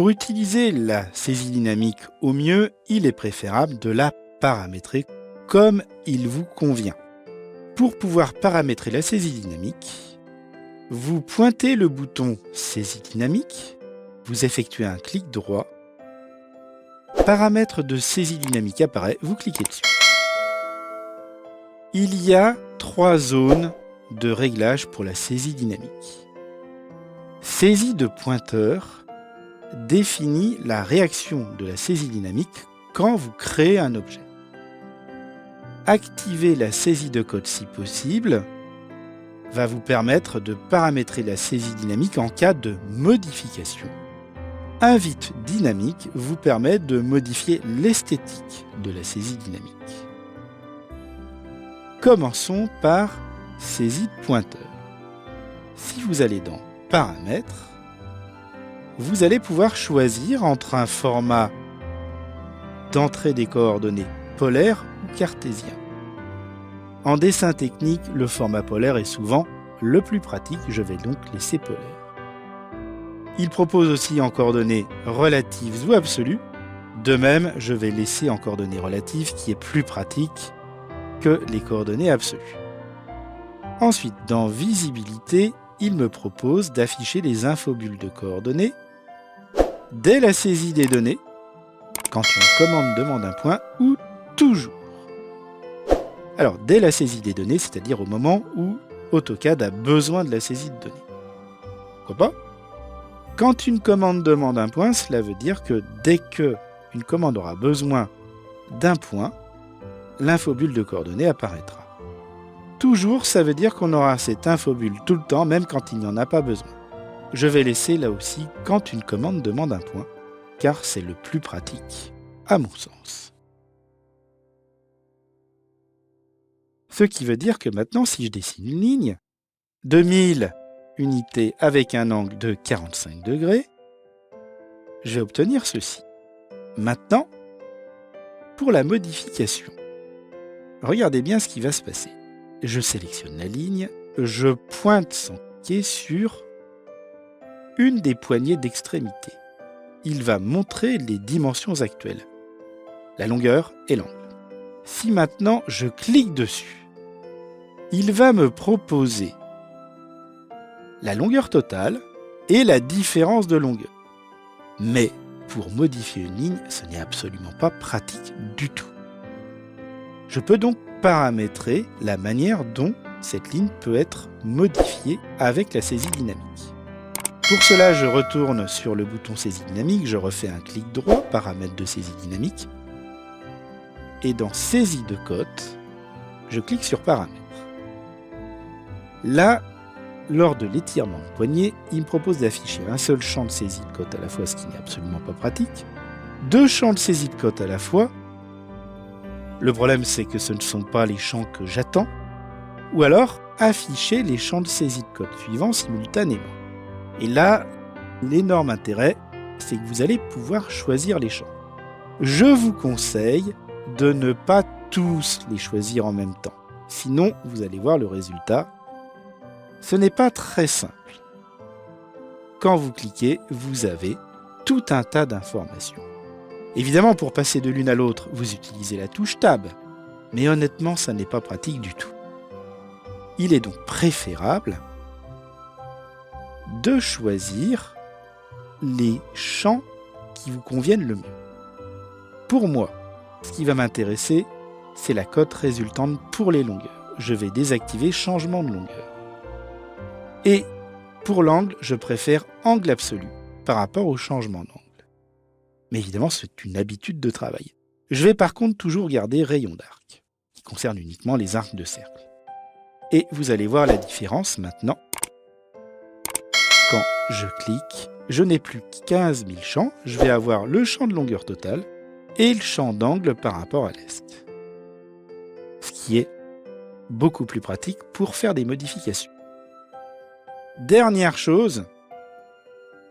Pour utiliser la saisie dynamique au mieux, il est préférable de la paramétrer comme il vous convient. Pour pouvoir paramétrer la saisie dynamique, vous pointez le bouton Saisie dynamique, vous effectuez un clic droit, Paramètres de saisie dynamique apparaît, vous cliquez dessus. Il y a 3 zones de réglage pour la saisie dynamique. Saisie de pointeur définit la réaction de la saisie dynamique quand vous créez un objet. Activer la saisie de code si possible va vous permettre de paramétrer la saisie dynamique en cas de modification. Invite dynamique vous permet de modifier l'esthétique de la saisie dynamique. Commençons par saisie de pointeur. Si vous allez dans Paramètres, vous allez pouvoir choisir entre un format d'entrée des coordonnées polaire ou cartésien. En dessin technique, le format polaire est souvent le plus pratique, je vais donc laisser polaire. Il propose aussi en coordonnées relatives ou absolues. De même, je vais laisser en coordonnées relatives qui est plus pratique que les coordonnées absolues. Ensuite, dans Visibilité, il me propose d'afficher les infobulles de coordonnées dès la saisie des données, quand une commande demande un point, ou toujours. Alors, dès la saisie des données, c'est-à-dire au moment où AutoCAD a besoin de la saisie de données. Pourquoi pas ? Quand une commande demande un point, cela veut dire que dès qu'une commande aura besoin d'un point, l'infobulle de coordonnées apparaîtra. Toujours, ça veut dire qu'on aura cette infobulle tout le temps, même quand il n'y en a pas besoin. Je vais laisser là aussi quand une commande demande un point, car c'est le plus pratique, à mon sens. Ce qui veut dire que maintenant, si je dessine une ligne, 2000 unités avec un angle de 45 degrés, je vais obtenir ceci. Maintenant, pour la modification, regardez bien ce qui va se passer. Je sélectionne la ligne, je pointe sans cliquer sur une des poignées d'extrémité. Il va montrer les dimensions actuelles, la longueur et l'angle. Si maintenant je clique dessus, il va me proposer la longueur totale et la différence de longueur. Mais pour modifier une ligne, ce n'est absolument pas pratique du tout. Je peux donc paramétrer la manière dont cette ligne peut être modifiée avec la saisie dynamique. Pour cela, je retourne sur le bouton saisie dynamique, je refais un clic droit, paramètres de saisie dynamique, et dans saisie de cote, je clique sur paramètres. Là, lors de l'étirement de poignet, il me propose d'afficher un seul champ de saisie de cote à la fois, ce qui n'est absolument pas pratique, 2 champs de saisie de cote à la fois. Le problème, c'est que ce ne sont pas les champs que j'attends, ou alors afficher les champs de saisie de cote suivants simultanément. Et là, l'énorme intérêt, c'est que vous allez pouvoir choisir les champs. Je vous conseille de ne pas tous les choisir en même temps. Sinon, vous allez voir le résultat. Ce n'est pas très simple. Quand vous cliquez, vous avez tout un tas d'informations. Évidemment, pour passer de l'une à l'autre, vous utilisez la touche Tab. Mais honnêtement, ça n'est pas pratique du tout. Il est donc préférable de choisir les champs qui vous conviennent le mieux. Pour moi, ce qui va m'intéresser, c'est la cote résultante pour les longueurs. Je vais désactiver changement de longueur. Et pour l'angle, je préfère angle absolu par rapport au changement d'angle. Mais évidemment, c'est une habitude de travail. Je vais par contre toujours garder rayon d'arc, qui concerne uniquement les arcs de cercle. Et vous allez voir la différence maintenant. Quand je clique, je n'ai plus 15 000 champs. Je vais avoir le champ de longueur totale et le champ d'angle par rapport à l'est. Ce qui est beaucoup plus pratique pour faire des modifications. Dernière chose,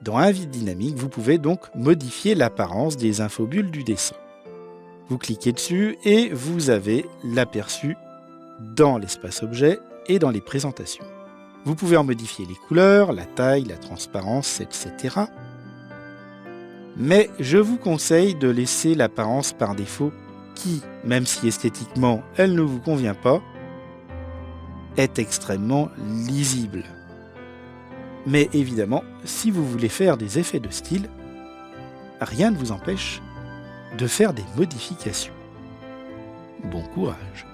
dans Invite dynamique, vous pouvez donc modifier l'apparence des infobulles du dessin. Vous cliquez dessus et vous avez l'aperçu dans l'espace objet et dans les présentations. Vous pouvez en modifier les couleurs, la taille, la transparence, etc. Mais je vous conseille de laisser l'apparence par défaut qui, même si esthétiquement elle ne vous convient pas, est extrêmement lisible. Mais évidemment, si vous voulez faire des effets de style, rien ne vous empêche de faire des modifications. Bon courage!